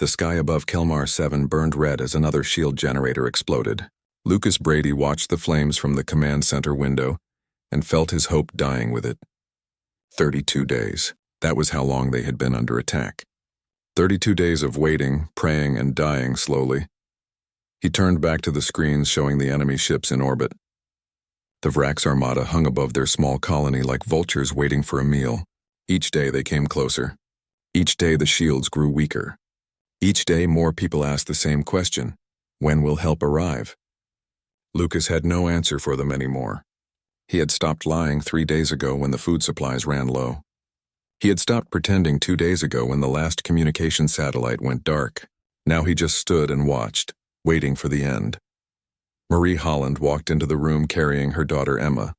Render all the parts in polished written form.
The sky above Kelmar 7 burned red as another shield generator exploded. Lucas Brady watched the flames from the command center window and felt his hope dying with it. 32 days. That was how long they had been under attack. 32 days of waiting, praying, and dying slowly. He turned back to the screens showing the enemy ships in orbit. The Vrax armada hung above their small colony like vultures waiting for a meal. Each day they came closer. Each day the shields grew weaker. Each day more people asked the same question: when will help arrive? Lucas had no answer for them anymore. He had stopped lying 3 days ago when the food supplies ran low. He had stopped pretending 2 days ago when the last communication satellite went dark. Now he just stood and watched, waiting for the end. Marie Holland walked into the room carrying her daughter Emma.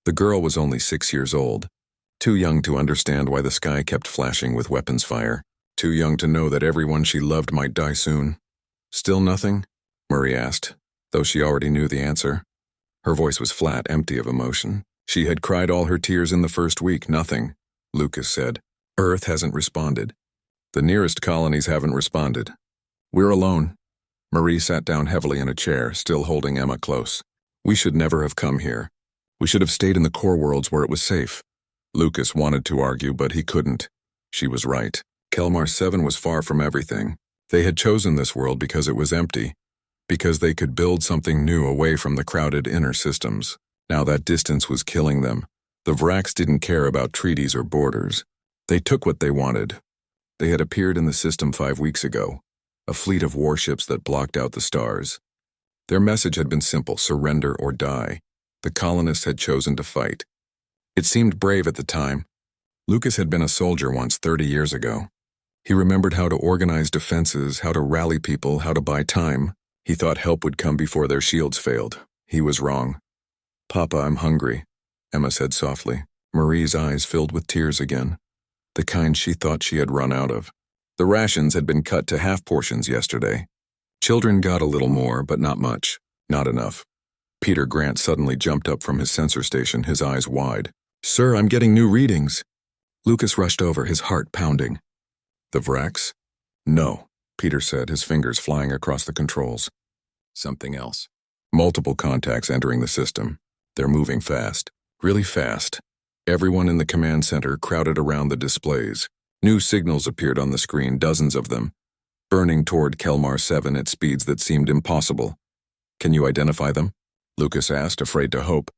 The girl was only 6 years old, too young to understand why the sky kept flashing with weapons fire, too young to know that everyone she loved might die soon. Still nothing? Marie asked, though she already knew the answer. Her voice was flat, empty of emotion. She had cried all her tears in the first week. Nothing, Lucas said. Earth hasn't responded. The nearest colonies haven't responded. We're alone. Marie sat down heavily in a chair, still holding Emma close. We should never have come here. We should have stayed in the core worlds where it was safe. Lucas wanted to argue, but he couldn't. She was right. Kelmar 7 was far from everything. They had chosen this world because it was empty, because they could build something new away from the crowded inner systems. Now that distance was killing them. The Vrax didn't care about treaties or borders. They took what they wanted. They had appeared in the system 5 weeks ago, a fleet of warships that blocked out the stars. Their message had been simple: surrender or die. The colonists had chosen to fight. It seemed brave at the time. Lucas had been a soldier once 30 years ago. He remembered how to organize defenses, how to rally people, how to buy time. He thought help would come before their shields failed. He was wrong. Papa, I'm hungry, Emma said softly. Marie's eyes filled with tears again, the kind she thought she had run out of. The rations had been cut to half portions yesterday. Children got a little more, but not much. Not enough. Peter Grant suddenly jumped up from his sensor station, his eyes wide. Sir, I'm getting new readings. Lucas rushed over, his heart pounding. The Vrax? No, Peter said, his fingers flying across the controls. Something else. Multiple contacts entering the system. They're moving fast. Really fast. Everyone in the command center crowded around the displays. New signals appeared on the screen, dozens of them, burning toward Kelmar 7 at speeds that seemed impossible. Can you identify them? Lucas asked, afraid to hope.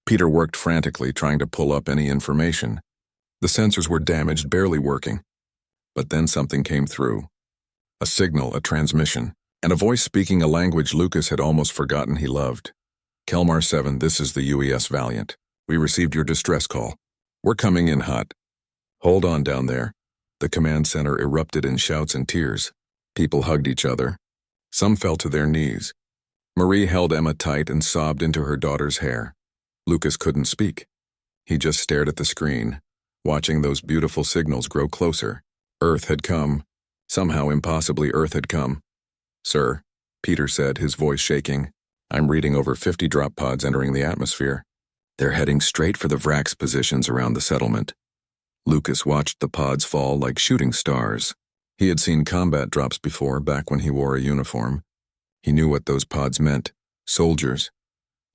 Peter worked frantically, trying to pull up any information. The sensors were damaged, barely working. But then something came through. A signal, a transmission, and a voice speaking a language Lucas had almost forgotten he loved. Kelmar 7, this is the UES Valiant. We received your distress call. We're coming in hot. Hold on down there. The command center erupted in shouts and tears. People hugged each other. Some fell to their knees. Marie held Emma tight and sobbed into her daughter's hair. Lucas couldn't speak. He just stared at the screen, watching those beautiful signals grow closer. Earth had come. Somehow, impossibly, Earth had come. Sir, Peter said, his voice shaking. I'm reading over 50 drop pods entering the atmosphere. They're heading straight for the Vrax positions around the settlement. Lucas watched the pods fall like shooting stars. He had seen combat drops before, back when he wore a uniform. He knew what those pods meant. Soldiers.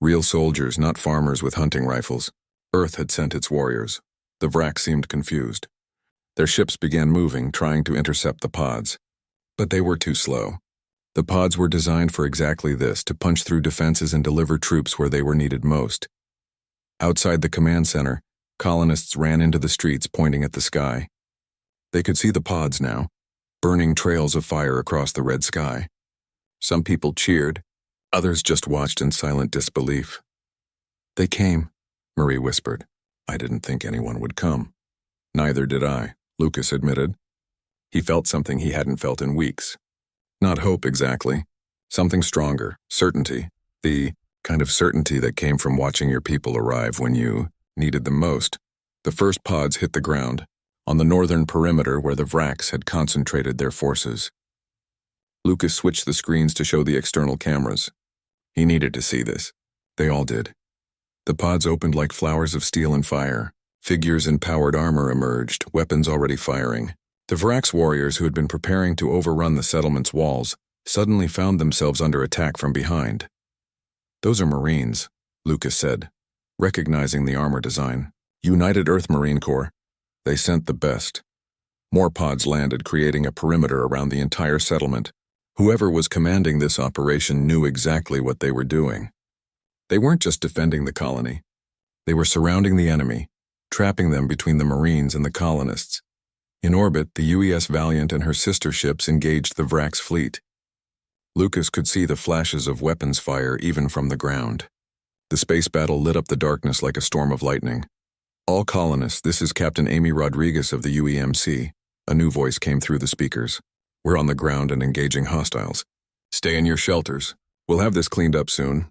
Real soldiers, not farmers with hunting rifles. Earth had sent its warriors. The Vrax seemed confused. Their ships began moving, trying to intercept the pods. But they were too slow. The pods were designed for exactly this, to punch through defenses and deliver troops where they were needed most. Outside the command center, colonists ran into the streets, pointing at the sky. They could see the pods now, burning trails of fire across the red sky. Some people cheered, others just watched in silent disbelief. They came, Marie whispered. I didn't think anyone would come. Neither did I, Lucas admitted. He felt something he hadn't felt in weeks. Not hope exactly. Something stronger, certainty. The kind of certainty that came from watching your people arrive when you needed them most. The first pods hit the ground, on the northern perimeter where the Vrax had concentrated their forces. Lucas switched the screens to show the external cameras. He needed to see this. They all did. The pods opened like flowers of steel and fire. Figures in powered armor emerged, weapons already firing. The Vrax warriors who had been preparing to overrun the settlement's walls suddenly found themselves under attack from behind. "Those are Marines," Lucas said, recognizing the armor design. "United Earth Marine Corps. They sent the best." More pods landed, creating a perimeter around the entire settlement. Whoever was commanding this operation knew exactly what they were doing. They weren't just defending the colony. They were surrounding the enemy, trapping them between the Marines and the colonists. In orbit, the UES Valiant and her sister ships engaged the Vrax fleet. Lucas could see the flashes of weapons fire even from the ground. The space battle lit up the darkness like a storm of lightning. "All colonists, this is Captain Amy Rodriguez of the UEMC. A new voice came through the speakers. We're on the ground and engaging hostiles. Stay in your shelters. We'll have this cleaned up soon."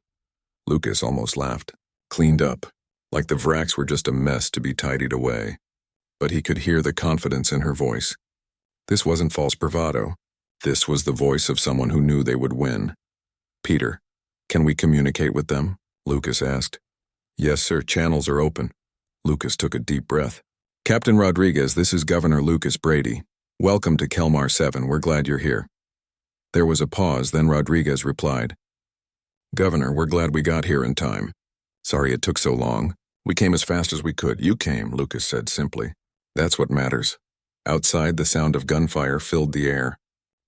Lucas almost laughed. Cleaned up. Like the Vrax were just a mess to be tidied away. But he could hear the confidence in her voice. This wasn't false bravado. This was the voice of someone who knew they would win. "Peter, can we communicate with them?" Lucas asked. "Yes, sir. Channels are open." Lucas took a deep breath. "Captain Rodriguez, this is Governor Lucas Brady. Welcome to Kelmar 7. We're glad you're here." There was a pause, then Rodriguez replied. "Governor, we're glad we got here in time. Sorry it took so long. We came as fast as we could." "You came," Lucas said simply. "That's what matters." Outside, the sound of gunfire filled the air.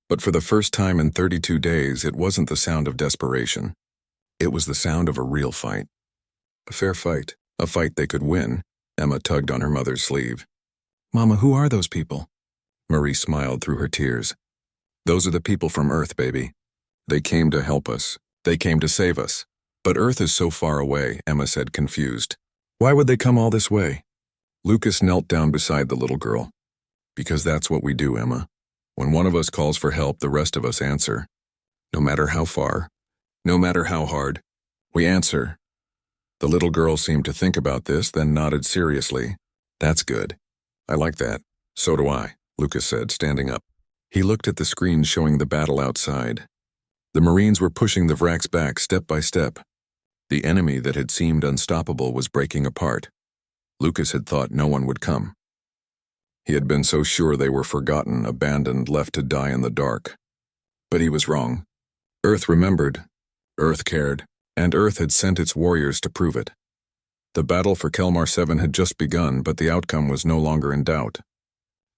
But for the first time in 32 days, it wasn't the sound of desperation. It was the sound of a real fight. A fair fight. A fight they could win. Emma tugged on her mother's sleeve. "Mama, who are those people?" Marie smiled through her tears. "Those are the people from Earth, baby. They came to help us. They came to save us. But Earth is so far away," Emma said, confused. "Why would they come all this way?" Lucas knelt down beside the little girl. "Because that's what we do, Emma. When one of us calls for help, the rest of us answer. No matter how far, no matter how hard, we answer." The little girl seemed to think about this, then nodded seriously. "That's good. I like that. So do I," Lucas said, standing up. He looked at the screen showing the battle outside. The Marines were pushing the Vrax back step by step. The enemy that had seemed unstoppable was breaking apart. Lucas had thought no one would come. He had been so sure they were forgotten, abandoned, left to die in the dark. But he was wrong. Earth remembered. Earth cared. And Earth had sent its warriors to prove it. The battle for Kelmar 7 had just begun, but the outcome was no longer in doubt.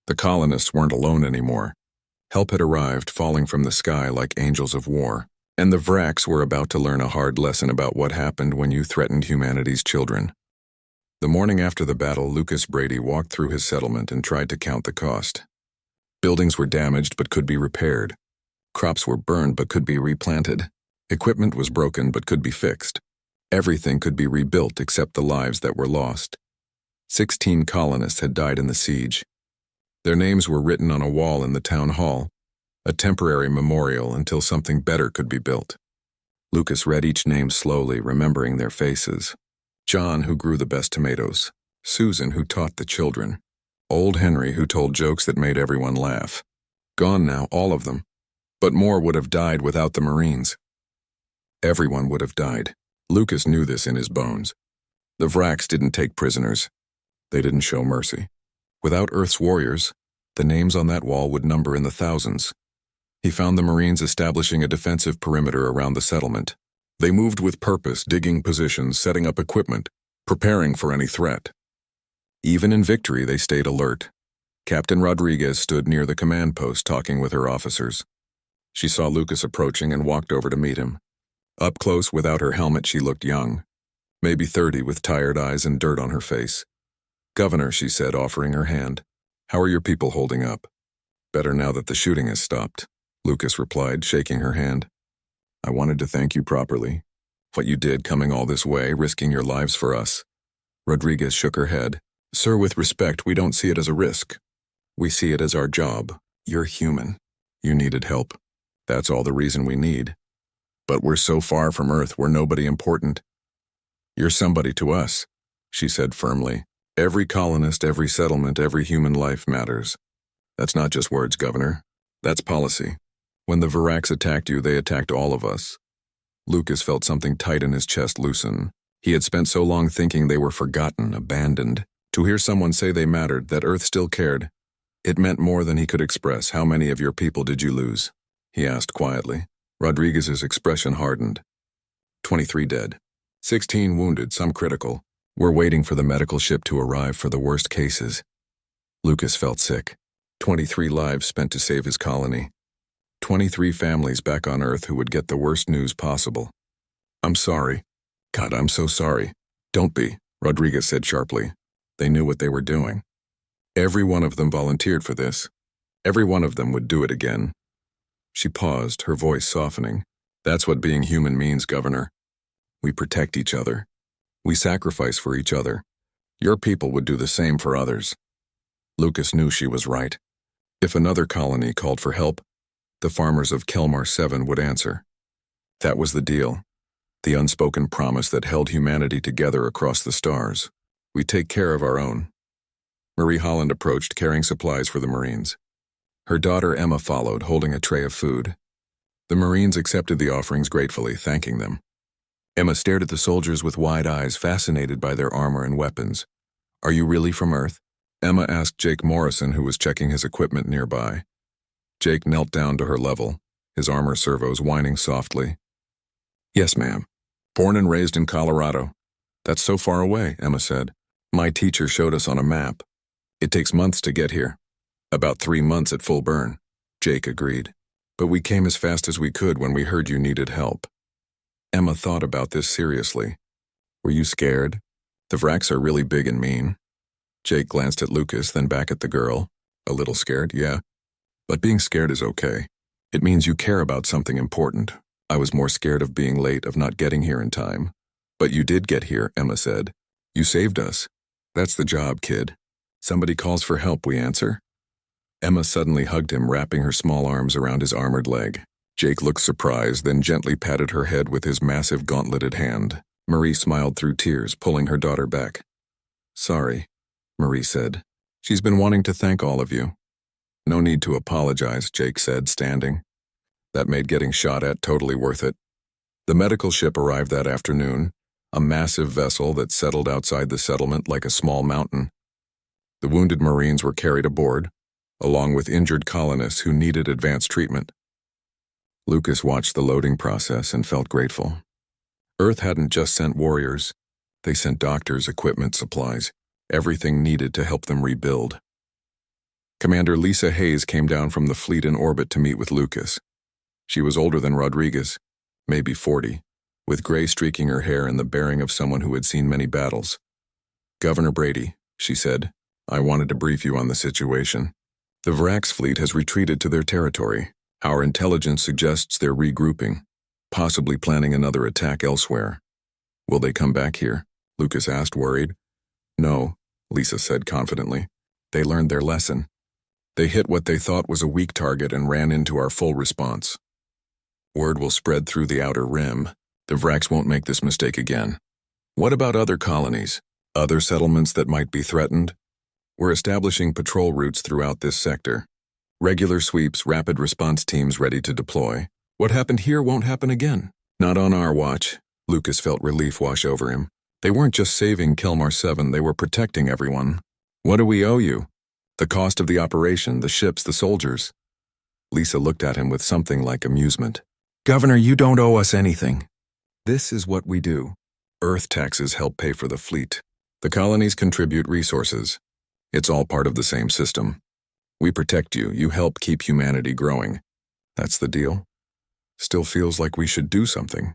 The colonists weren't alone anymore. Help had arrived, falling from the sky like angels of war. And the Vrax were about to learn a hard lesson about what happened when you threatened humanity's children. The morning after the battle, Lucas Brady walked through his settlement and tried to count the cost. Buildings were damaged but could be repaired. Crops were burned but could be replanted. Equipment was broken but could be fixed. Everything could be rebuilt except the lives that were lost. 16 colonists had died in the siege. Their names were written on a wall in the town hall, a temporary memorial until something better could be built. Lucas read each name slowly, remembering their faces. John, who grew the best tomatoes. Susan, who taught the children. Old Henry, who told jokes that made everyone laugh. Gone now, all of them. But more would have died without the Marines. Everyone would have died. Lucas knew this in his bones. The Vrax didn't take prisoners. They didn't show mercy. Without Earth's warriors, the names on that wall would number in the thousands. He found the Marines establishing a defensive perimeter around the settlement. They moved with purpose, digging positions, setting up equipment, preparing for any threat. Even in victory, they stayed alert. Captain Rodriguez stood near the command post talking with her officers. She saw Lucas approaching and walked over to meet him. Up close, without her helmet, she looked young. Maybe 30, with tired eyes and dirt on her face. "Governor," she said, offering her hand. "How are your people holding up?" "Better now that the shooting has stopped," Lucas replied, shaking her hand. "I wanted to thank you properly. What you did, coming all this way, risking your lives for us." Rodriguez shook her head. "Sir, with respect, we don't see it as a risk. We see it as our job. You're human. You needed help. That's all the reason we need. But we're so far from Earth, we're nobody important. You're somebody to us," she said firmly. "Every colonist, every settlement, every human life matters. That's not just words, Governor. That's policy. When the Vrax attacked you, they attacked all of us." Lucas felt something tight in his chest loosen. He had spent so long thinking they were forgotten, abandoned. To hear someone say they mattered, that Earth still cared. It meant more than he could express. How many of your people did you lose? He asked quietly. Rodriguez's expression hardened. 23 dead. 16 wounded, some critical. We're waiting for the medical ship to arrive for the worst cases. Lucas felt sick. 23 lives spent to save his colony. 23 families back on Earth who would get the worst news possible. I'm sorry. God, I'm so sorry. Don't be, Rodriguez said sharply. They knew what they were doing. Every one of them volunteered for this. Every one of them would do it again. She paused, her voice softening. That's what being human means, Governor. We protect each other. We sacrifice for each other. Your people would do the same for others. Lucas knew she was right. If another colony called for help, the farmers of Kelmar 7 would answer. That was the deal. The unspoken promise that held humanity together across the stars. We take care of our own. Marie Holland approached, carrying supplies for the Marines. Her daughter Emma followed, holding a tray of food. The Marines accepted the offerings gratefully, thanking them. Emma stared at the soldiers with wide eyes, fascinated by their armor and weapons. Are you really from Earth? Emma asked Jake Morrison, who was checking his equipment nearby. Jake knelt down to her level, his armor servos whining softly. Yes, ma'am. Born and raised in Colorado. That's so far away, Emma said. My teacher showed us on a map. It takes months to get here. About 3 months at full burn, Jake agreed. But we came as fast as we could when we heard you needed help. Emma thought about this seriously. Were you scared? The Vraks are really big and mean. Jake glanced at Lucas, then back at the girl. A little scared, yeah. But being scared is okay. It means you care about something important. I was more scared of being late, of not getting here in time. But you did get here, Emma said. You saved us. That's the job, kid. Somebody calls for help, we answer. Emma suddenly hugged him, wrapping her small arms around his armored leg. Jake looked surprised, then gently patted her head with his massive gauntleted hand. Marie smiled through tears, pulling her daughter back. Sorry, Marie said. She's been wanting to thank all of you. No need to apologize, Jake said, standing. That made getting shot at totally worth it. The medical ship arrived that afternoon, a massive vessel that settled outside the settlement like a small mountain. The wounded Marines were carried aboard, along with injured colonists who needed advanced treatment. Lucas watched the loading process and felt grateful. Earth hadn't just sent warriors. They sent doctors, equipment, supplies, everything needed to help them rebuild. Commander Lisa Hayes came down from the fleet in orbit to meet with Lucas. She was older than Rodriguez, maybe 40, with gray streaking her hair and the bearing of someone who had seen many battles. Governor Brady, she said, I wanted to brief you on the situation. The Vraks fleet has retreated to their territory. Our intelligence suggests they're regrouping, possibly planning another attack elsewhere. Will they come back here? Lucas asked, worried. No, Lisa said confidently. They learned their lesson. They hit what they thought was a weak target and ran into our full response. Word will spread through the outer rim. The Vraks won't make this mistake again. What about other colonies? Other settlements that might be threatened? We're establishing patrol routes throughout this sector. Regular sweeps, rapid response teams ready to deploy. What happened here won't happen again. Not on our watch. Lucas felt relief wash over him. They weren't just saving Kelmar 7, they were protecting everyone. What do we owe you? The cost of the operation, the ships, the soldiers. Lisa looked at him with something like amusement. Governor, you don't owe us anything. This is what we do. Earth taxes help pay for the fleet. The colonies contribute resources. It's all part of the same system. We protect you, you help keep humanity growing. That's the deal. Still feels like we should do something.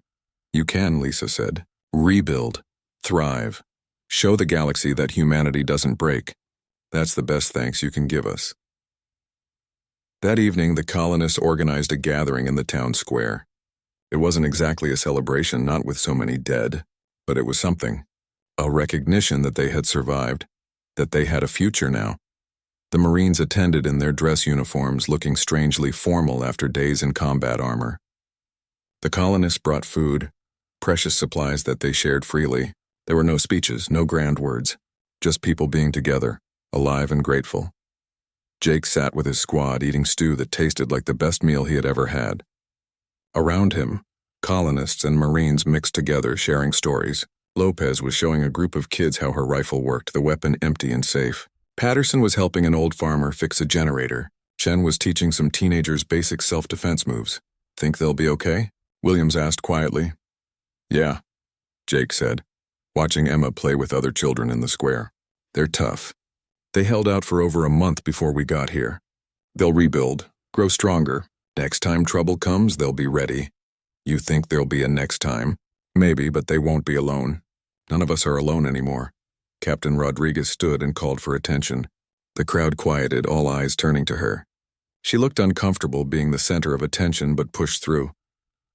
You can, Lisa said. Rebuild. Thrive. Show the galaxy that humanity doesn't break. That's the best thanks you can give us. That evening, the colonists organized a gathering in the town square. It wasn't exactly a celebration, not with so many dead, but it was something. A recognition that they had survived, that they had a future now. The Marines attended in their dress uniforms, looking strangely formal after days in combat armor. The colonists brought food, precious supplies that they shared freely. There were no speeches, no grand words, just people being together, alive and grateful. Jake sat with his squad eating stew that tasted like the best meal he had ever had. Around him, colonists and Marines mixed together, sharing stories. Lopez was showing a group of kids how her rifle worked, the weapon empty and safe. Patterson was helping an old farmer fix a generator. Chen was teaching some teenagers basic self-defense moves. Think they'll be okay? Williams asked quietly. Yeah, Jake said, watching Emma play with other children in the square. They're tough. They held out for over a month before we got here. They'll rebuild, grow stronger. Next time trouble comes, they'll be ready. You think there'll be a next time? Maybe, but they won't be alone. None of us are alone anymore. Captain Rodriguez stood and called for attention. The crowd quieted, all eyes turning to her. She looked uncomfortable being the center of attention but pushed through.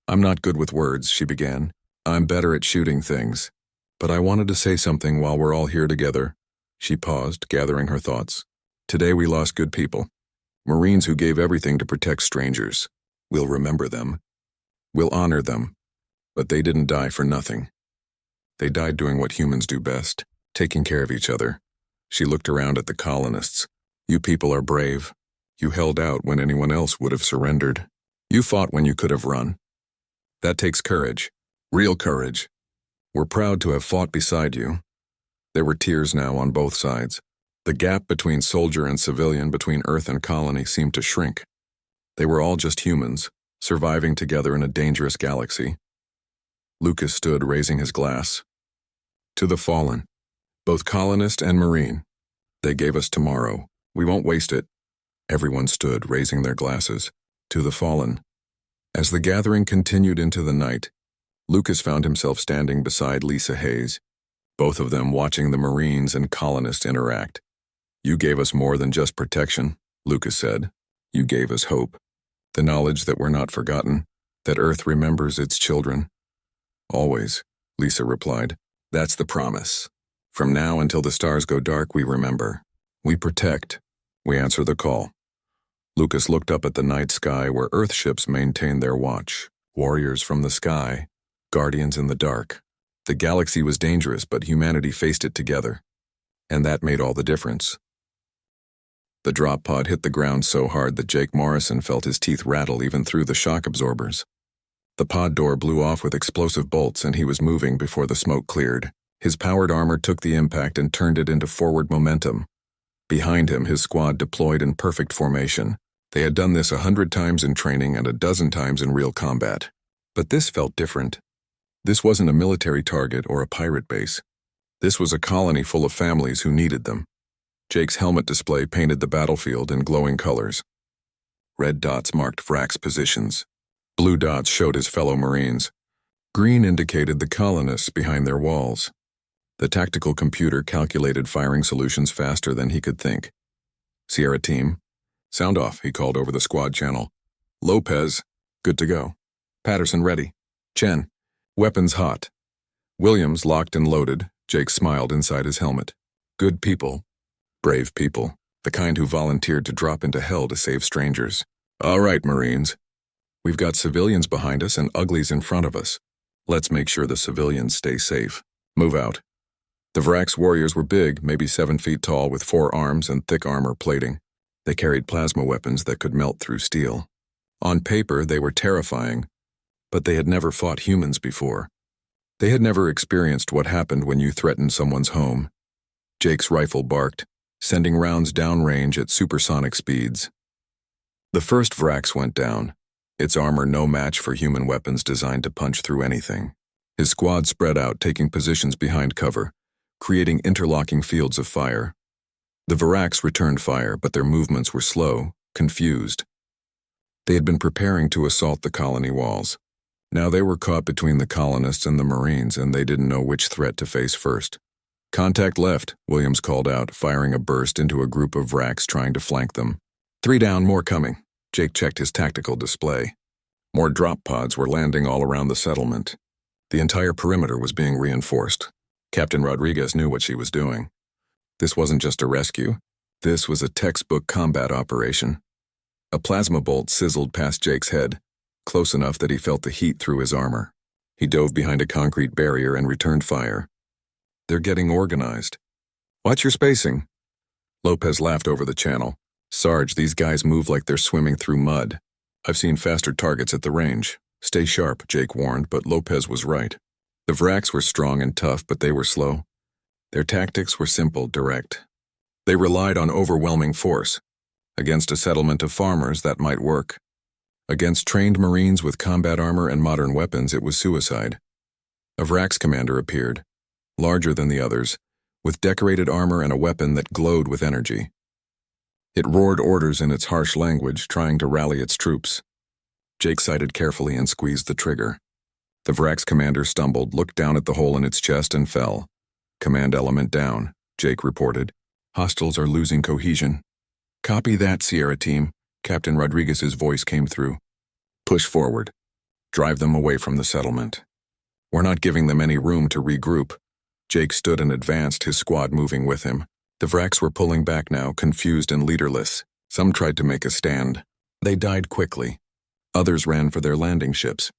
I'm not good with words, she began. I'm better at shooting things. But I wanted to say something while we're all here together. She paused, gathering her thoughts. Today we lost good people. Marines who gave everything to protect strangers. We'll remember them. We'll honor them. But they didn't die for nothing. They died doing what humans do best, taking care of each other. She looked around at the colonists. You people are brave. You held out when anyone else would have surrendered. You fought when you could have run. That takes courage. Real courage. We're proud to have fought beside you. There were tears now on both sides. The gap between soldier and civilian, between Earth and colony, seemed to shrink. They were all just humans, surviving together in a dangerous galaxy. Lucas stood, raising his glass. To the fallen, both colonist and Marine. They gave us tomorrow. We won't waste it. Everyone stood, raising their glasses. To the fallen. As the gathering continued into the night, Lucas found himself standing beside Lisa Hayes, both of them watching the Marines and colonists interact. You gave us more than just protection, Lucas said. You gave us hope. The knowledge that we're not forgotten, that Earth remembers its children. Always, Lisa replied. That's the promise. From now until the stars go dark, we remember. We protect. We answer the call. Lucas looked up at the night sky where Earth ships maintained their watch. Warriors from the sky. Guardians in the dark. The galaxy was dangerous, but humanity faced it together. And that made all the difference. The drop pod hit the ground so hard that Jake Morrison felt his teeth rattle even through the shock absorbers. The pod door blew off with explosive bolts and he was moving before the smoke cleared. His powered armor took the impact and turned it into forward momentum. Behind him, his squad deployed in perfect formation. They had done this 100 times in training and a dozen times in real combat. But this felt different. This wasn't a military target or a pirate base. This was a colony full of families who needed them. Jake's helmet display painted the battlefield in glowing colors. Red dots marked Vrak's positions. Blue dots showed his fellow Marines. Green indicated the colonists behind their walls. The tactical computer calculated firing solutions faster than he could think. Sierra team. Sound off, he called over the squad channel. Lopez, good to go. Patterson ready. Chen, weapons hot. Williams locked and loaded. Jake smiled inside his helmet. Good people. Brave people. The kind who volunteered to drop into hell to save strangers. All right, Marines. We've got civilians behind us and uglies in front of us. Let's make sure the civilians stay safe. Move out. The Vrak's warriors were big, maybe 7 feet tall, with 4 arms and thick armor plating. They carried plasma weapons that could melt through steel. On paper, they were terrifying, but they had never fought humans before. They had never experienced what happened when you threatened someone's home. Jake's rifle barked, sending rounds downrange at supersonic speeds. The first Vrax went down, its armor no match for human weapons designed to punch through anything. His squad spread out, taking positions behind cover, creating interlocking fields of fire. The Varax returned fire, but their movements were slow, confused. They had been preparing to assault the colony walls. Now they were caught between the colonists and the Marines, and they didn't know which threat to face first. Contact left, Williams called out, firing a burst into a group of Vrax trying to flank them. 3 down, more coming. Jake checked his tactical display. More drop pods were landing all around the settlement. The entire perimeter was being reinforced. Captain Rodriguez knew what she was doing. This wasn't just a rescue. This was a textbook combat operation. A plasma bolt sizzled past Jake's head, close enough that he felt the heat through his armor. He dove behind a concrete barrier and returned fire. They're getting organized. Watch your spacing. Lopez laughed over the channel. Sarge, these guys move like they're swimming through mud. I've seen faster targets at the range. Stay sharp, Jake warned, but Lopez was right. The Vrax were strong and tough, but they were slow. Their tactics were simple, direct. They relied on overwhelming force. Against a settlement of farmers, that might work. Against trained Marines with combat armor and modern weapons, it was suicide. A Vrax commander appeared, larger than the others, with decorated armor and a weapon that glowed with energy. It roared orders in its harsh language, trying to rally its troops. Jake sighted carefully and squeezed the trigger. The Vrax commander stumbled, looked down at the hole in its chest, and fell. Command element down, Jake reported. Hostiles are losing cohesion. Copy that, Sierra team. Captain Rodriguez's voice came through. Push forward. Drive them away from the settlement. We're not giving them any room to regroup. Jake stood and advanced, his squad moving with him. The Vrax were pulling back now, confused and leaderless. Some tried to make a stand. They died quickly. Others ran for their landing ships.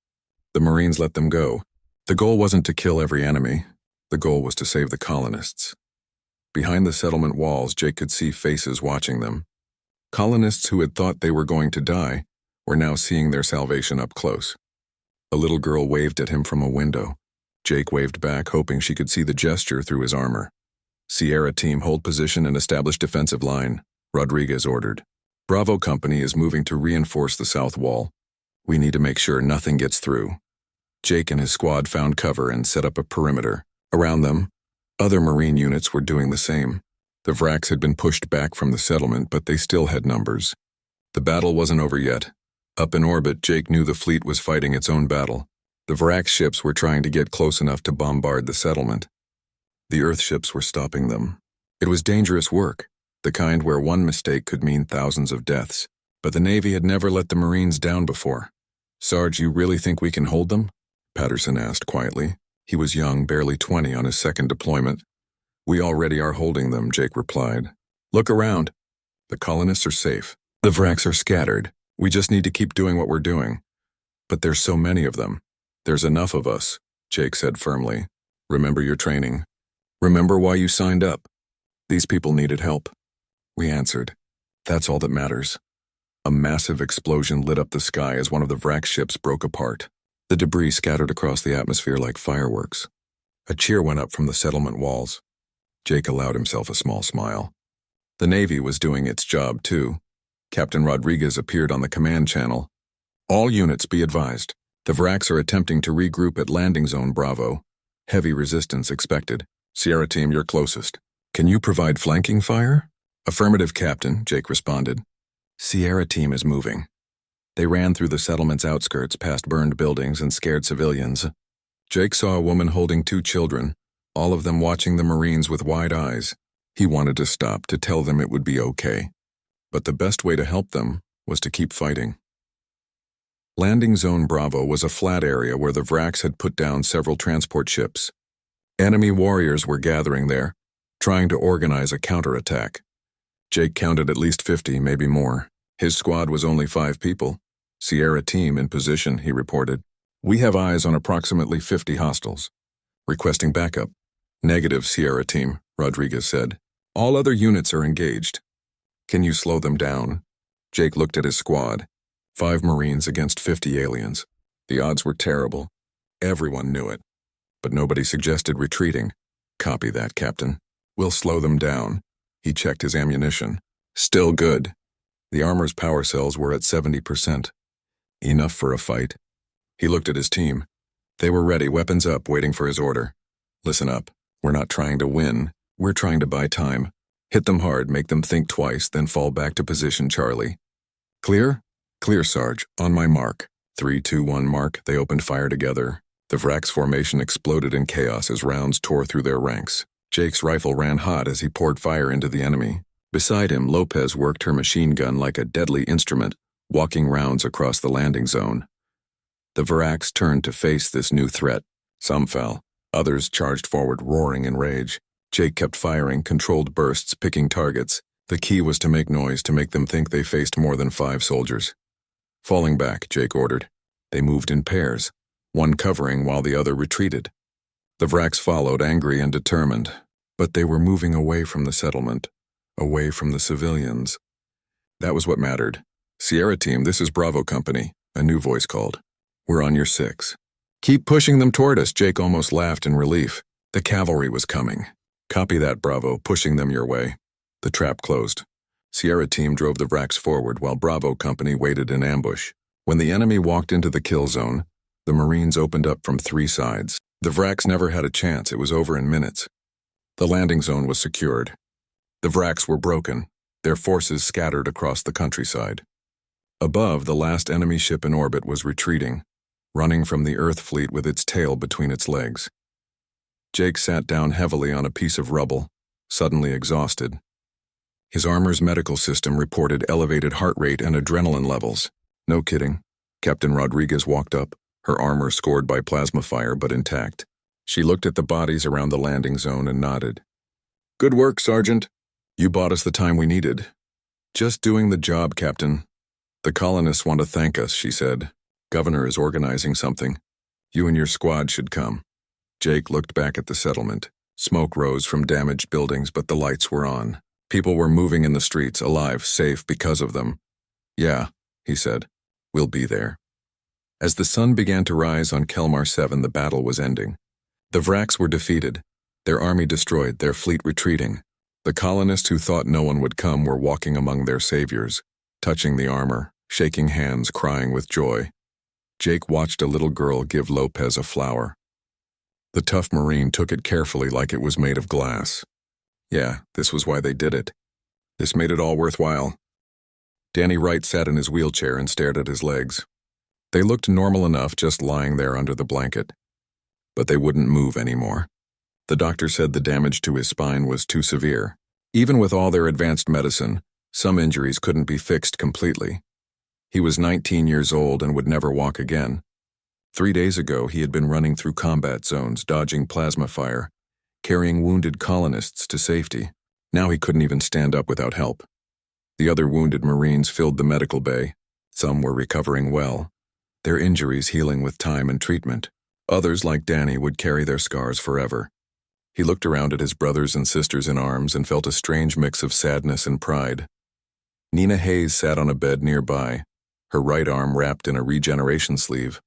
The Marines let them go. The goal wasn't to kill every enemy. The goal was to save the colonists. Behind the settlement walls, Jake could see faces watching them. Colonists who had thought they were going to die were now seeing their salvation up close. A little girl waved at him from a window. Jake waved back, hoping she could see the gesture through his armor. Sierra team, hold position and establish defensive line, Rodriguez ordered. Bravo Company is moving to reinforce the south wall. We need to make sure nothing gets through. Jake and his squad found cover and set up a perimeter. Around them, other Marine units were doing the same. The Vrax had been pushed back from the settlement, but they still had numbers. The battle wasn't over yet. Up in orbit, Jake knew the fleet was fighting its own battle. The Vrax ships were trying to get close enough to bombard the settlement. The Earth ships were stopping them. It was dangerous work, the kind where one mistake could mean thousands of deaths. But the Navy had never let the Marines down before. Sarge, you really think we can hold them? Patterson asked quietly. He was young, barely 20, on his second deployment. We already are holding them, Jake replied. Look around. The colonists are safe. The Vrax are scattered. We just need to keep doing what we're doing. But there's so many of them. There's enough of us, Jake said firmly. Remember your training. Remember why you signed up. These people needed help. We answered. That's all that matters. A massive explosion lit up the sky as one of the Vrax ships broke apart. The debris scattered across the atmosphere like fireworks. A cheer went up from the settlement walls. Jake allowed himself a small smile. The Navy was doing its job, too. Captain Rodriguez appeared on the command channel. All units be advised. The Vrax are attempting to regroup at Landing Zone Bravo. Heavy resistance expected. Sierra team, you're closest. Can you provide flanking fire? Affirmative, Captain, Jake responded. Sierra team is moving. They ran through the settlement's outskirts, past burned buildings and scared civilians. Jake saw a woman holding 2 children, all of them watching the Marines with wide eyes. He wanted to stop, to tell them it would be okay. But the best way to help them was to keep fighting. Landing Zone Bravo was a flat area where the Vrax had put down several transport ships. Enemy warriors were gathering there, trying to organize a counterattack. Jake counted at least 50, maybe more. His squad was only 5 people. Sierra team in position, he reported. We have eyes on approximately 50 hostiles. Requesting backup. Negative, Sierra team, Rodriguez said. All other units are engaged. Can you slow them down? Jake looked at his squad. 5 Marines against 50 aliens. The odds were terrible. Everyone knew it. But nobody suggested retreating. Copy that, Captain. We'll slow them down. He checked his ammunition. Still good. The armor's power cells were at 70%. Enough for a fight. He looked at his team. They were ready, weapons up, waiting for his order. Listen up. We're not trying to win. We're trying to buy time. Hit them hard, make them think twice, then fall back to position, Charlie. Clear? Clear, Sarge. On my mark. 3, 2, 1, mark. They opened fire together. The Vrax formation exploded in chaos as rounds tore through their ranks. Jake's rifle ran hot as he poured fire into the enemy. Beside him, Lopez worked her machine gun like a deadly instrument, walking rounds across the landing zone. The Vrax turned to face this new threat. Some fell. Others charged forward, roaring in rage. Jake kept firing, controlled bursts, picking targets. The key was to make noise, to make them think they faced more than 5 soldiers. Falling back, Jake ordered. They moved in pairs, one covering while the other retreated. The Vrax followed, angry and determined, but they were moving away from the settlement, away from the civilians. That was what mattered. Sierra team, this is Bravo Company, a new voice called. We're on your 6. Keep pushing them toward us, Jake almost laughed in relief. The cavalry was coming. Copy that, Bravo, pushing them your way. The trap closed. Sierra team drove the Vrax forward while Bravo Company waited in ambush. When the enemy walked into the kill zone, the Marines opened up from 3 sides. The Vrax never had a chance. It was over in minutes. The landing zone was secured. The Vrax were broken, their forces scattered across the countryside. Above, the last enemy ship in orbit was retreating, running from the Earth fleet with its tail between its legs. Jake sat down heavily on a piece of rubble, suddenly exhausted. His armor's medical system reported elevated heart rate and adrenaline levels. No kidding. Captain Rodriguez walked up, her armor scored by plasma fire but intact. She looked at the bodies around the landing zone and nodded. "Good work, Sergeant. You bought us the time we needed." "Just doing the job, Captain. The colonists want to thank us," she said. "Governor is organizing something. You and your squad should come." Jake looked back at the settlement. Smoke rose from damaged buildings, but the lights were on. People were moving in the streets, alive, safe because of them. "Yeah," he said. "We'll be there." As the sun began to rise on Kelmar 7, the battle was ending. The Vrax were defeated, their army destroyed, their fleet retreating. The colonists who thought no one would come were walking among their saviors, touching the armor, shaking hands, crying with joy. Jake watched a little girl give Lopez a flower. The tough Marine took it carefully like it was made of glass. Yeah, this was why they did it. This made it all worthwhile. Danny Wright sat in his wheelchair and stared at his legs. They looked normal enough just lying there under the blanket. But they wouldn't move anymore. The doctor said the damage to his spine was too severe. Even with all their advanced medicine, some injuries couldn't be fixed completely. He was 19 years old and would never walk again. 3 days ago, he had been running through combat zones, dodging plasma fire, carrying wounded colonists to safety. Now he couldn't even stand up without help. The other wounded Marines filled the medical bay. Some were recovering well, their injuries healing with time and treatment. Others, like Danny, would carry their scars forever. He looked around at his brothers and sisters in arms and felt a strange mix of sadness and pride. Nina Hayes sat on a bed nearby, her right arm wrapped in a regeneration sleeve.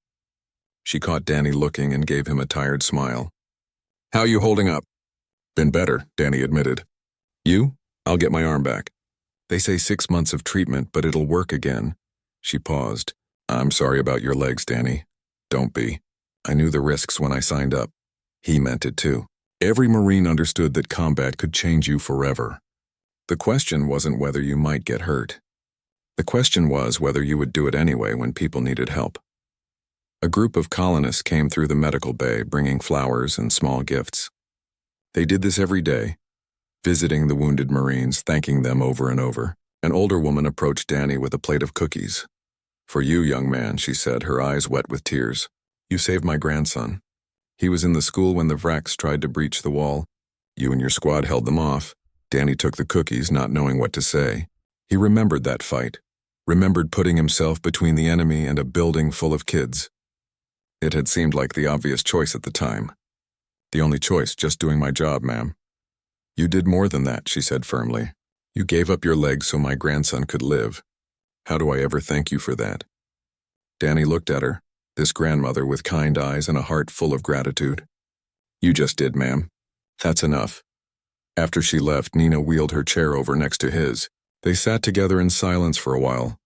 She caught Danny looking and gave him a tired smile. "How you holding up?" "Been better," Danny admitted. "You? I'll get my arm back. They say 6 months of treatment, but it'll work again." She paused. "I'm sorry about your legs, Danny." "Don't be. I knew the risks when I signed up." He meant it too. Every Marine understood that combat could change you forever. The question wasn't whether you might get hurt. The question was whether you would do it anyway when people needed help. A group of colonists came through the medical bay bringing flowers and small gifts. They did this every day, visiting the wounded Marines, thanking them over and over. An older woman approached Danny with a plate of cookies. "For you, young man," she said, her eyes wet with tears. "You saved my grandson. He was in the school when the Vrax tried to breach the wall. You and your squad held them off." Danny took the cookies, not knowing what to say. He remembered that fight, remembered putting himself between the enemy and a building full of kids. It had seemed like the obvious choice at the time. "The only choice, just doing my job, ma'am." "You did more than that," she said firmly. "You gave up your legs so my grandson could live. How do I ever thank you for that?" Danny looked at her, this grandmother with kind eyes and a heart full of gratitude. "You just did, ma'am. That's enough." After she left, Nina wheeled her chair over next to his. They sat together in silence for a while,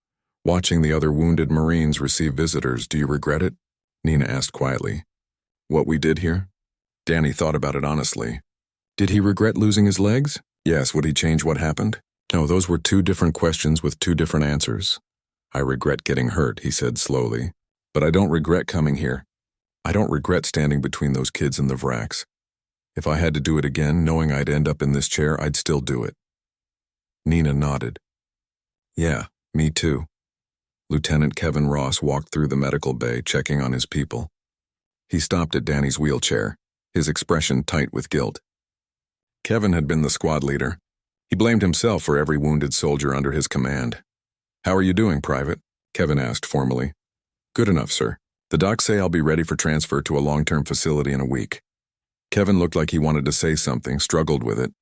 watching the other wounded Marines receive visitors. "Do you regret it?" Nina asked quietly. "What we did here?" Danny thought about it honestly. Did he regret losing his legs? Yes. Would he change what happened? No, those were 2 different questions with 2 different answers. "I regret getting hurt," he said slowly. "But I don't regret coming here. I don't regret standing between those kids and the Vrax. If I had to do it again, knowing I'd end up in this chair, I'd still do it." Nina nodded. "Yeah, me too." Lieutenant Kevin Ross walked through the medical bay, checking on his people. He stopped at Danny's wheelchair, his expression tight with guilt. Kevin had been the squad leader. He blamed himself for every wounded soldier under his command. "How are you doing, Private?" Kevin asked formally. "Good enough, sir. The docs say I'll be ready for transfer to a long-term facility in a week." Kevin looked like he wanted to say something, struggled with it,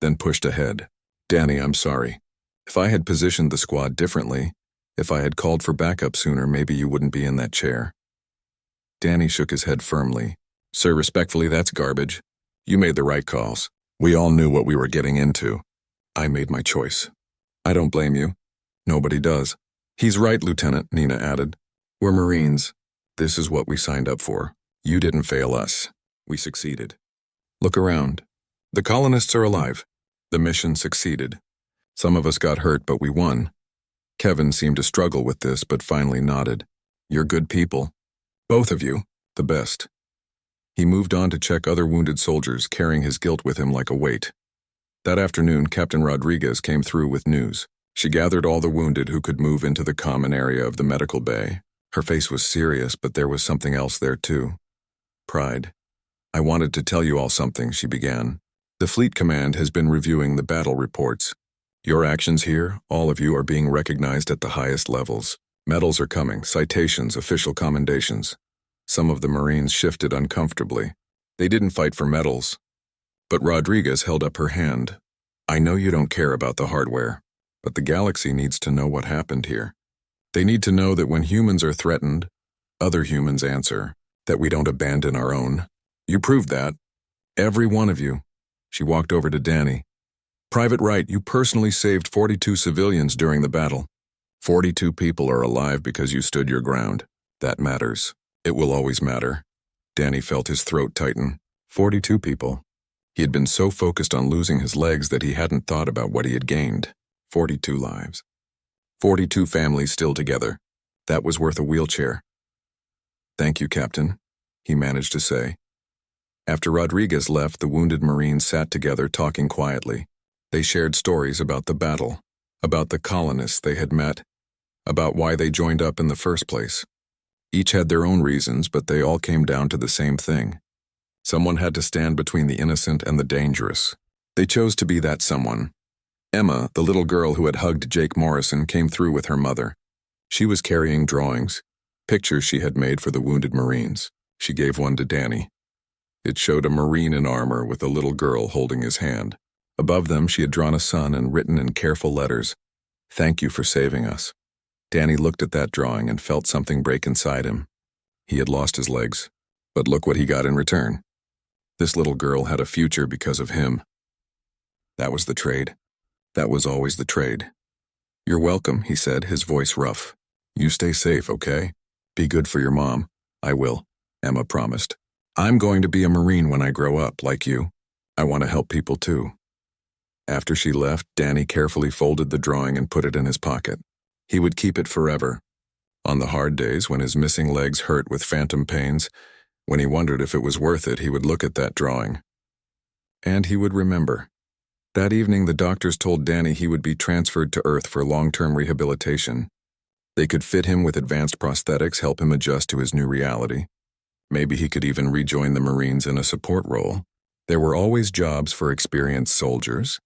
then pushed ahead. "Danny, I'm sorry. If I had positioned the squad differently, if I had called for backup sooner, maybe you wouldn't be in that chair." Danny shook his head firmly. "Sir, respectfully, that's garbage. You made the right calls. We all knew what we were getting into. I made my choice. I don't blame you. Nobody does. He's right, Lieutenant, Nina added. We're Marines. This is what we signed up for. You didn't fail us. We succeeded. Look around. The colonists are alive. The mission succeeded. Some of us got hurt, but we won. Kevin seemed to struggle with this, but finally nodded. You're good people. Both of you. The best. He moved on to check other wounded soldiers, carrying his guilt with him like a weight. That afternoon, Captain Rodriguez came through with news. She gathered all the wounded who could move into the common area of the medical bay. Her face was serious, but there was something else there too. Pride. I wanted to tell you all something, she began. The Fleet Command has been reviewing the battle reports. Your actions here, all of you, are being recognized at the highest levels. Medals are coming, citations, official commendations. Some of the Marines shifted uncomfortably. They didn't fight for medals. But Rodriguez held up her hand. I know you don't care about the hardware, but the galaxy needs to know what happened here. They need to know that when humans are threatened, other humans answer, that we don't abandon our own. You proved that. Every one of you. She walked over to Danny. Private Wright, you personally saved 42 civilians during the battle. 42 people are alive because you stood your ground. That matters. It will always matter. Danny felt his throat tighten. 42 people. He had been so focused on losing his legs that he hadn't thought about what he had gained. 42 lives. 42 families still together. That was worth a wheelchair. Thank you, Captain, he managed to say. After Rodriguez left, the wounded Marines sat together talking quietly. They shared stories about the battle, about the colonists they had met, about why they joined up in the first place. Each had their own reasons, but they all came down to the same thing. Someone had to stand between the innocent and the dangerous. They chose to be that someone. Emma, the little girl who had hugged Jake Morrison, came through with her mother. She was carrying drawings, pictures she had made for the wounded Marines. She gave one to Danny. It showed a Marine in armor with a little girl holding his hand. Above them, she had drawn a sun and written in careful letters, "Thank you for saving us." Danny looked at that drawing and felt something break inside him. He had lost his legs, but look what he got in return. This little girl had a future because of him. That was the trade. That was always the trade. You're welcome, he said, his voice rough. You stay safe, okay? Be good for your mom. I will, Emma promised. I'm going to be a Marine when I grow up, like you. I want to help people too. After she left, Danny carefully folded the drawing and put it in his pocket. He would keep it forever. On the hard days, when his missing legs hurt with phantom pains, when he wondered if it was worth it, he would look at that drawing. And he would remember. That evening, the doctors told Danny he would be transferred to Earth for long-term rehabilitation. They could fit him with advanced prosthetics, help him adjust to his new reality. Maybe he could even rejoin the Marines in a support role. There were always jobs for experienced soldiers,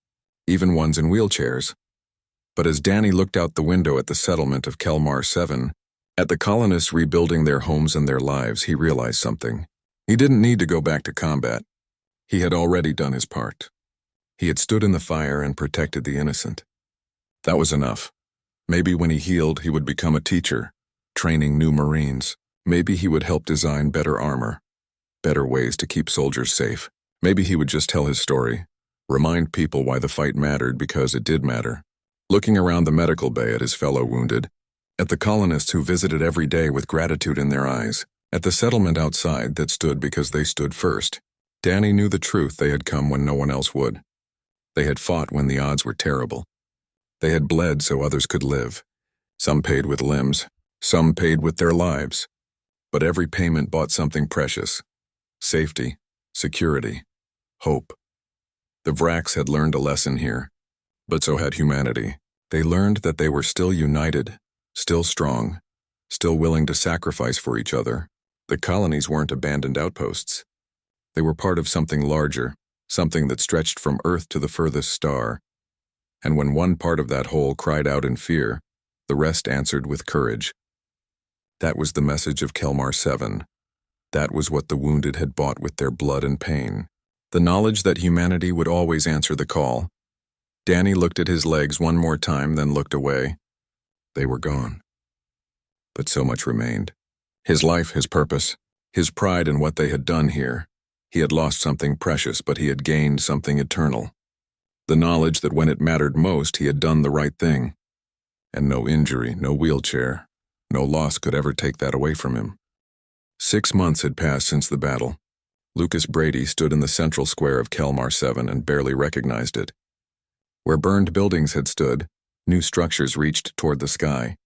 even ones in wheelchairs. But as Danny looked out the window at the settlement of Kelmar 7, at the colonists rebuilding their homes and their lives, he realized something. He didn't need to go back to combat. He had already done his part. He had stood in the fire and protected the innocent. That was enough. Maybe when he healed, he would become a teacher, training new Marines. Maybe he would help design better armor, better ways to keep soldiers safe. Maybe he would just tell his story, remind people why the fight mattered, because it did matter. Looking around the medical bay at his fellow wounded, at the colonists who visited every day with gratitude in their eyes, at the settlement outside that stood because they stood first, Danny knew the truth. They had come when no one else would. They had fought when the odds were terrible. They had bled so others could live. Some paid with limbs, some paid with their lives. But every payment bought something precious. Safety, security, hope. The Vraks had learned a lesson here, but so had humanity. They learned that they were still united, still strong, still willing to sacrifice for each other. The colonies weren't abandoned outposts. They were part of something larger, something that stretched from Earth to the furthest star. And when one part of that whole cried out in fear, the rest answered with courage. That was the message of Kelmar 7. That was what the wounded had bought with their blood and pain. The knowledge that humanity would always answer the call. Danny looked at his legs one more time, then looked away. They were gone. But so much remained. His life, his purpose, his pride in what they had done here. He had lost something precious, but he had gained something eternal. The knowledge that when it mattered most, he had done the right thing. And no injury, no wheelchair, no loss could ever take that away from him. 6 months had passed since the battle. Lucas Brady stood in the central square of Kelmar 7 and barely recognized it. Where burned buildings had stood, new structures reached toward the sky.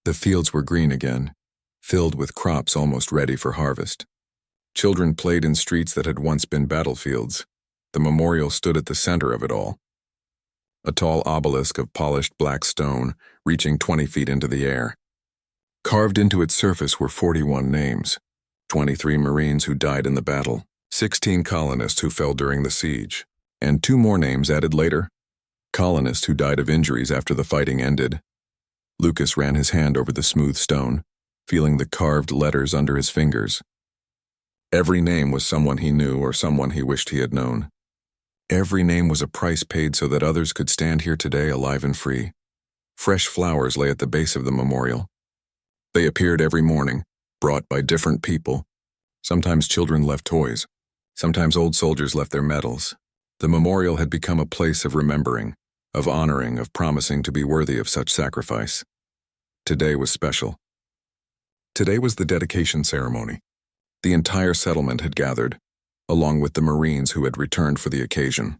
The fields were green again, filled with crops almost ready for harvest. Children played in streets that had once been battlefields. The memorial stood at the center of it all. A tall obelisk of polished black stone, reaching 20 feet into the air. Carved into its surface were 41 names, 23 Marines who died in the battle, 16 colonists who fell during the siege, and 2 more names added later, colonists who died of injuries after the fighting ended. Lucas ran his hand over the smooth stone, feeling the carved letters under his fingers. Every name was someone he knew or someone he wished he had known. Every name was a price paid so that others could stand here today alive and free. Fresh flowers lay at the base of the memorial. They appeared every morning, brought by different people. Sometimes children left toys. Sometimes old soldiers left their medals. The memorial had become a place of remembering, of honoring, of promising to be worthy of such sacrifice. Today was special. Today was the dedication ceremony. The entire settlement had gathered, along with the Marines who had returned for the occasion.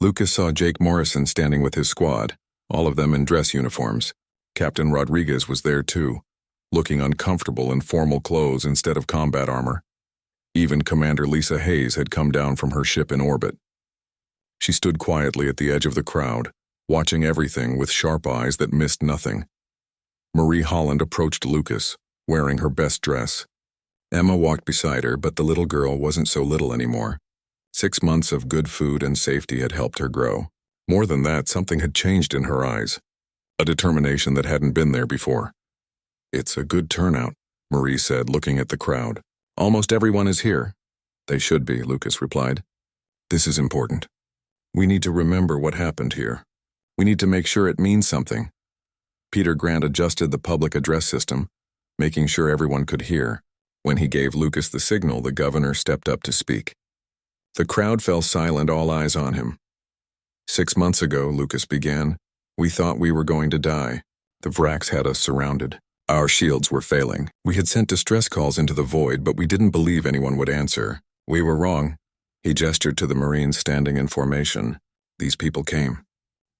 Lucas saw Jake Morrison standing with his squad, all of them in dress uniforms. Captain Rodriguez was there too, looking uncomfortable in formal clothes instead of combat armor. Even Commander Lisa Hayes had come down from her ship in orbit. She stood quietly at the edge of the crowd, watching everything with sharp eyes that missed nothing. Marie Holland approached Lucas, wearing her best dress. Emma walked beside her, but the little girl wasn't so little anymore. 6 months of good food and safety had helped her grow. More than that, something had changed in her eyes, a determination that hadn't been there before. "It's a good turnout," Marie said, looking at the crowd. "Almost everyone is here." "They should be," Lucas replied. "This is important. We need to remember what happened here. We need to make sure it means something." Peter Grant adjusted the public address system, making sure everyone could hear. When he gave Lucas the signal, the governor stepped up to speak. The crowd fell silent, all eyes on him. 6 months ago, Lucas began, we thought we were going to die. The Vraks had us surrounded. Our shields were failing. We had sent distress calls into the void, but we didn't believe anyone would answer. We were wrong. He gestured to the Marines standing in formation. These people came.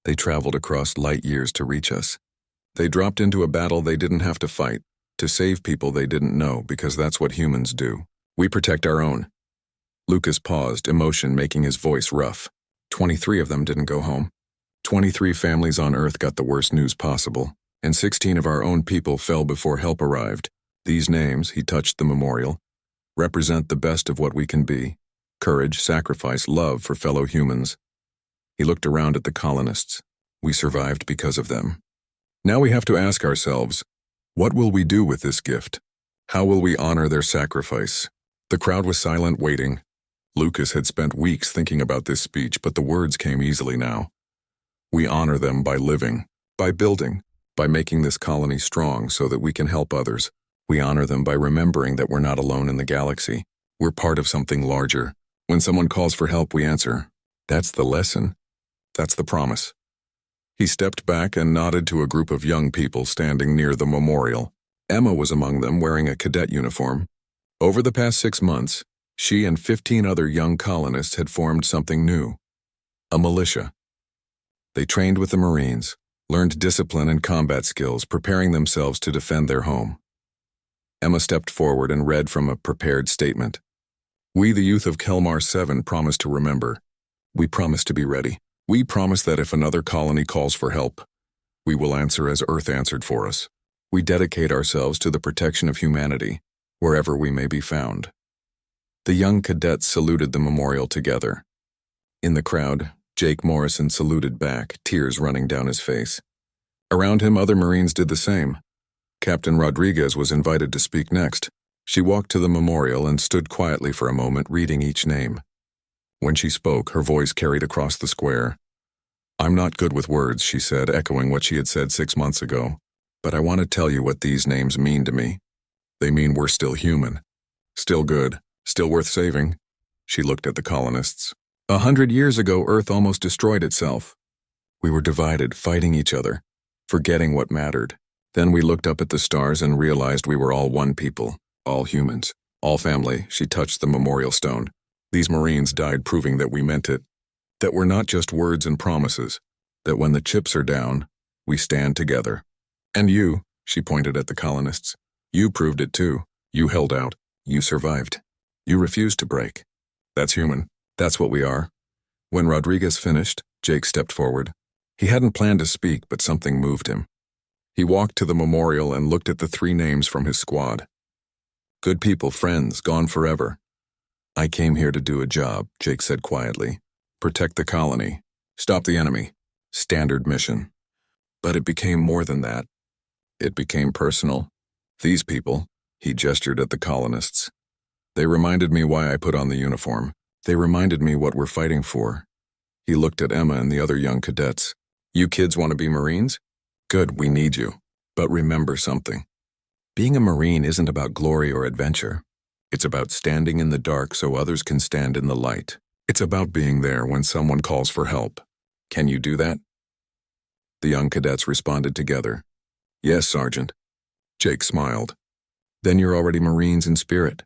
They traveled across light years to reach us. They dropped into a battle they didn't have to fight, to save people they didn't know, because that's what humans do. We protect our own. Lucas paused, emotion making his voice rough. 23 of them didn't go home. 23 families on Earth got the worst news possible, and 16 of our own people fell before help arrived. These names, he touched the memorial, represent the best of what we can be. Courage, sacrifice, love for fellow humans. He looked around at the colonists. We survived because of them. Now we have to ask ourselves, what will we do with this gift? How will we honor their sacrifice? The crowd was silent, waiting. Lucas had spent weeks thinking about this speech, but the words came easily now. We honor them by living, by building, by making this colony strong so that we can help others. We honor them by remembering that we're not alone in the galaxy. We're part of something larger. When someone calls for help, we answer. That's the lesson. That's the promise. He stepped back and nodded to a group of young people standing near the memorial. Emma was among them, wearing a cadet uniform. Over the past 6 months, she and 15 other young colonists had formed something new. A militia. They trained with the Marines, learned discipline and combat skills, preparing themselves to defend their home. Emma stepped forward and read from a prepared statement. We, the youth of Kelmar 7, promise to remember. We promise to be ready. We promise that if another colony calls for help, we will answer as Earth answered for us. We dedicate ourselves to the protection of humanity, wherever we may be found. The young cadets saluted the memorial together. In the crowd, Jake Morrison saluted back, tears running down his face. Around him, other Marines did the same. Captain Rodriguez was invited to speak next. She walked to the memorial and stood quietly for a moment, reading each name. When she spoke, her voice carried across the square. I'm not good with words, she said, echoing what she had said 6 months ago. But I want to tell you what these names mean to me. They mean we're still human. Still good. Still worth saving. She looked at the colonists. 100 years ago, Earth almost destroyed itself. We were divided, fighting each other, forgetting what mattered. Then we looked up at the stars and realized we were all one people, all humans, all family. She touched the memorial stone. These Marines died proving that we meant it, that we're not just words and promises, that when the chips are down, we stand together. And you, she pointed at the colonists, you proved it too. You held out. You survived. You refused to break. That's human. That's what we are. When Rodriguez finished, Jake stepped forward. He hadn't planned to speak, but something moved him. He walked to the memorial and looked at the 3 names from his squad. Good people, friends, gone forever. I came here to do a job, Jake said quietly. Protect the colony. Stop the enemy. Standard mission. But it became more than that. It became personal. These people, he gestured at the colonists. They reminded me why I put on the uniform. They reminded me what we're fighting for. He looked at Emma and the other young cadets. You kids want to be Marines? Good, we need you. But remember something. Being a Marine isn't about glory or adventure. It's about standing in the dark so others can stand in the light. It's about being there when someone calls for help. Can you do that? The young cadets responded together. Yes, Sergeant. Jake smiled. Then you're already Marines in spirit.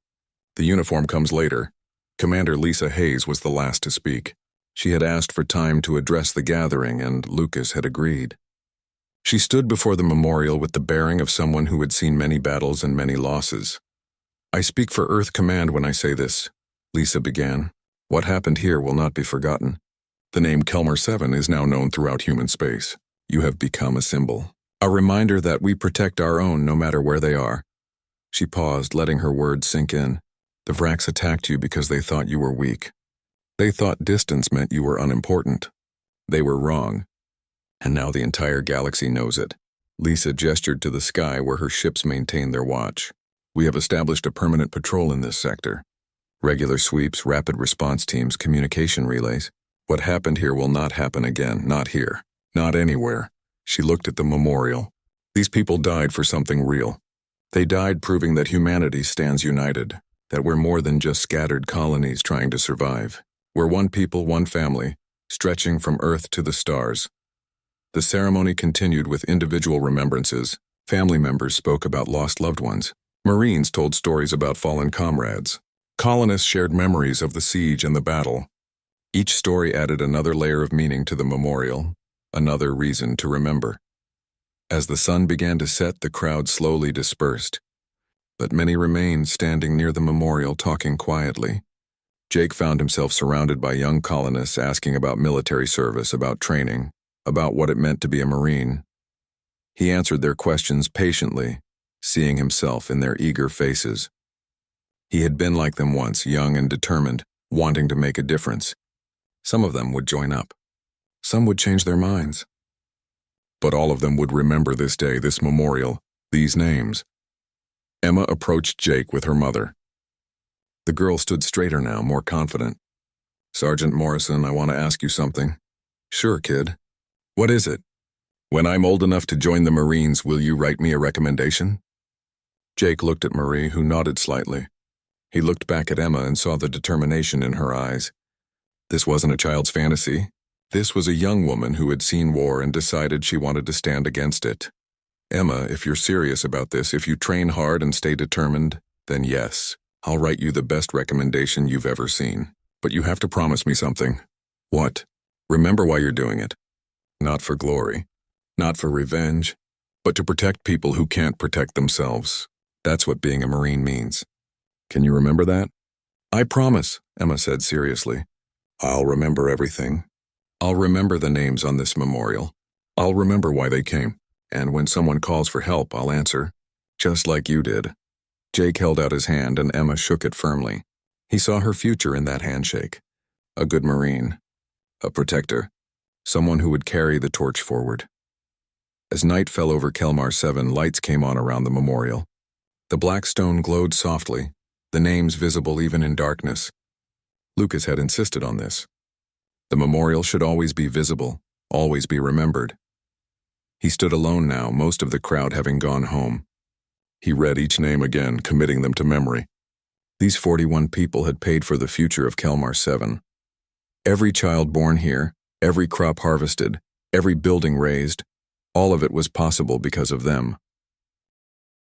The uniform comes later. Commander Lisa Hayes was the last to speak. She had asked for time to address the gathering, and Lucas had agreed. She stood before the memorial with the bearing of someone who had seen many battles and many losses. I speak for Earth Command when I say this, Lisa began. What happened here will not be forgotten. The name Kelmar 7 is now known throughout human space. You have become a symbol. A reminder that we protect our own no matter where they are. She paused, letting her words sink in. The Vraks attacked you because they thought you were weak. They thought distance meant you were unimportant. They were wrong. And now the entire galaxy knows it. Lisa gestured to the sky where her ships maintain their watch. We have established a permanent patrol in this sector. Regular sweeps, rapid response teams, communication relays. What happened here will not happen again, not here, not anywhere. She looked at the memorial. These people died for something real. They died proving that humanity stands united, that we're more than just scattered colonies trying to survive. We're one people, one family, stretching from Earth to the stars. The ceremony continued with individual remembrances. Family members spoke about lost loved ones. Marines told stories about fallen comrades. Colonists shared memories of the siege and the battle. Each story added another layer of meaning to the memorial, another reason to remember. As the sun began to set, the crowd slowly dispersed. But many remained standing near the memorial talking quietly. Jake found himself surrounded by young colonists asking about military service, about training, about what it meant to be a Marine. He answered their questions patiently, seeing himself in their eager faces. He had been like them once, young and determined, wanting to make a difference. Some of them would join up. Some would change their minds. But all of them would remember this day, this memorial, these names. Emma approached Jake with her mother. The girl stood straighter now, more confident. Sergeant Morrison, I want to ask you something. Sure, kid. What is it? When I'm old enough to join the Marines, will you write me a recommendation? Jake looked at Marie, who nodded slightly. He looked back at Emma and saw the determination in her eyes. This wasn't a child's fantasy. This was a young woman who had seen war and decided she wanted to stand against it. Emma, if you're serious about this, if you train hard and stay determined, then yes, I'll write you the best recommendation you've ever seen. But you have to promise me something. What? Remember why you're doing it. Not for glory, not for revenge, but to protect people who can't protect themselves. That's what being a Marine means. Can you remember that? I promise, Emma said seriously. I'll remember everything. I'll remember the names on this memorial. I'll remember why they came. And when someone calls for help, I'll answer. Just like you did. Jake held out his hand and Emma shook it firmly. He saw her future in that handshake. A good Marine. A protector. Someone who would carry the torch forward. As night fell over Kelmar 7, lights came on around the memorial. The black stone glowed softly, the names visible even in darkness. Lucas had insisted on this. The memorial should always be visible, always be remembered. He stood alone now, most of the crowd having gone home. He read each name again, committing them to memory. These 41 people had paid for the future of Kelmar 7. Every child born here, every crop harvested, every building raised, all of it was possible because of them.